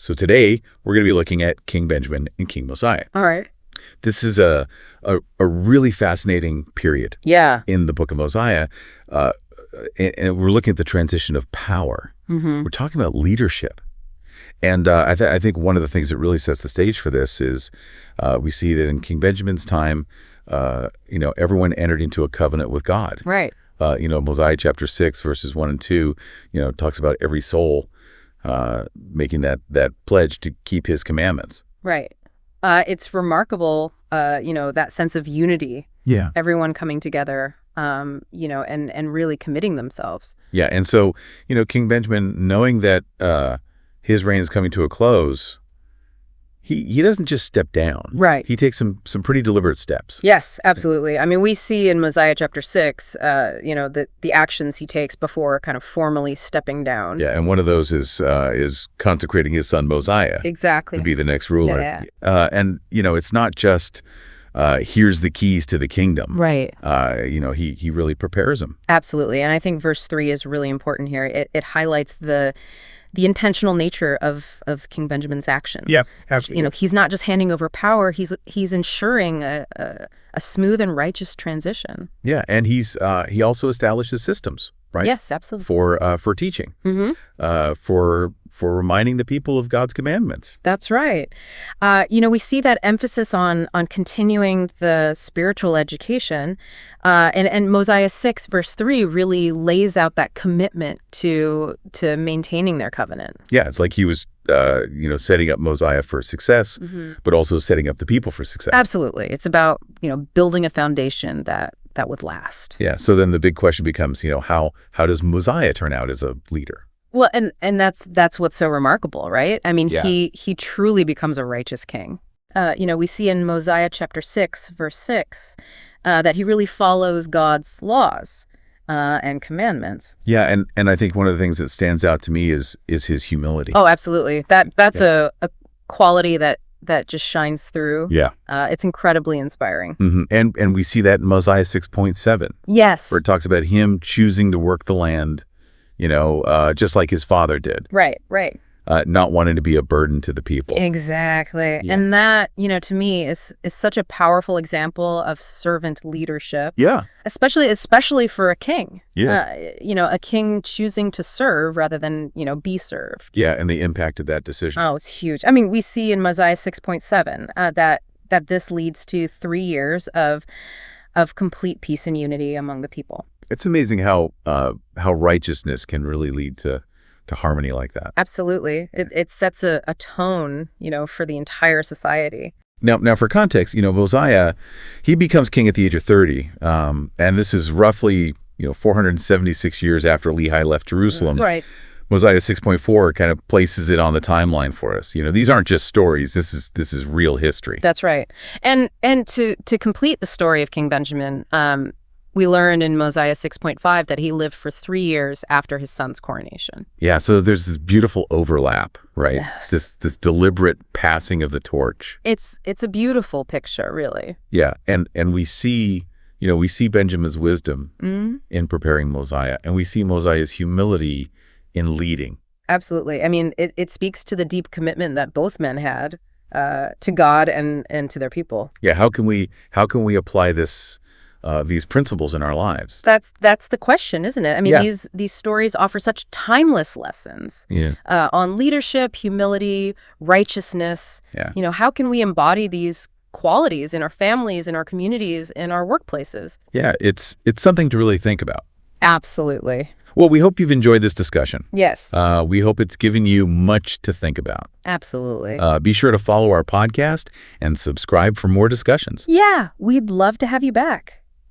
So today, we're going to be looking at King Benjamin and King Mosiah. All right. This is a really fascinating period in the Book of Mosiah. And we're looking at the transition of power. Mm-hmm. We're talking about leadership. And I think one of the things that really sets the stage for this is we see that in King Benjamin's time, everyone entered into a covenant with God. Right. Mosiah chapter 6, verses 1 and 2, talks about every soul making that pledge to keep his commandments. Right. It's remarkable, that sense of unity. Yeah. Everyone coming together, and really committing themselves. Yeah. And so, King Benjamin, knowing that his reign is coming to a close, he doesn't just step down. Right. He takes some pretty deliberate steps. Yes, absolutely. I mean, we see in Mosiah chapter 6, the actions he takes before kind of formally stepping down. Yeah, and one of those is consecrating his son Mosiah. Exactly. To be the next ruler. Yeah. And it's not just here's the keys to the kingdom. Right. He really prepares him. Absolutely. And I think verse 3 is really important here. It highlights the intentional nature of King Benjamin's action. Yeah, absolutely. He's not just handing over power, he's ensuring a smooth and righteous transition. Yeah, and he also establishes systems, right? Yes, absolutely. For teaching. Mm-hmm. For reminding the people of God's commandments. That's right. We see that emphasis on continuing the spiritual education, and Mosiah 6 verse 3 really lays out that commitment to maintaining their covenant. Yeah, it's like he was setting up Mosiah for success, but also setting up the people for success. Absolutely. It's about building a foundation that would last. Yeah. So then the big question becomes, how does Mosiah turn out as a leader? Well, and that's what's so remarkable, right? I mean, yeah. he truly becomes a righteous king. We see in Mosiah chapter 6, verse 6, that he really follows God's laws and commandments. Yeah, and I think one of the things that stands out to me is his humility. Oh, absolutely. That's a quality that just shines through. Yeah. It's incredibly inspiring. Mm-hmm. And we see that in Mosiah 6.7. Yes. Where it talks about him choosing to work the land, just like his father did. Right. Not wanting to be a burden to the people. Exactly. Yeah. And that, to me is such a powerful example of servant leadership. Yeah. Especially for a king. Yeah. A king choosing to serve rather than, be served. Yeah, and the impact of that decision. Oh, it's huge. I mean, we see in Mosiah 6.7 that this leads to 3 years of complete peace and unity among the people. It's amazing how righteousness can really lead to harmony like that. Absolutely. It sets a tone, for the entire society. Now for context, Mosiah, he becomes king at the age of 30. And this is roughly, 476 years after Lehi left Jerusalem. Right. Mosiah 6.4 kind of places it on the timeline for us. These aren't just stories. This is real history. That's right. And to complete the story of King Benjamin, we learn in Mosiah 6.5 that he lived for 3 years after his son's coronation. Yeah, so there's this beautiful overlap, right? Yes. This deliberate passing of the torch. It's a beautiful picture, really. Yeah, and we see Benjamin's wisdom in preparing Mosiah, and we see Mosiah's humility in leading. Absolutely. I mean, it speaks to the deep commitment that both men had to God and to their people. Yeah, how can we apply these principles in our lives? That's the question, isn't it? I mean, these stories offer such timeless lessons on leadership, humility, righteousness. Yeah. How can we embody these qualities in our families, in our communities, in our workplaces? Yeah, it's something to really think about. Absolutely. Well, we hope you've enjoyed this discussion. Yes. We hope it's given you much to think about. Absolutely. Be sure to follow our podcast and subscribe for more discussions. Yeah, we'd love to have you back.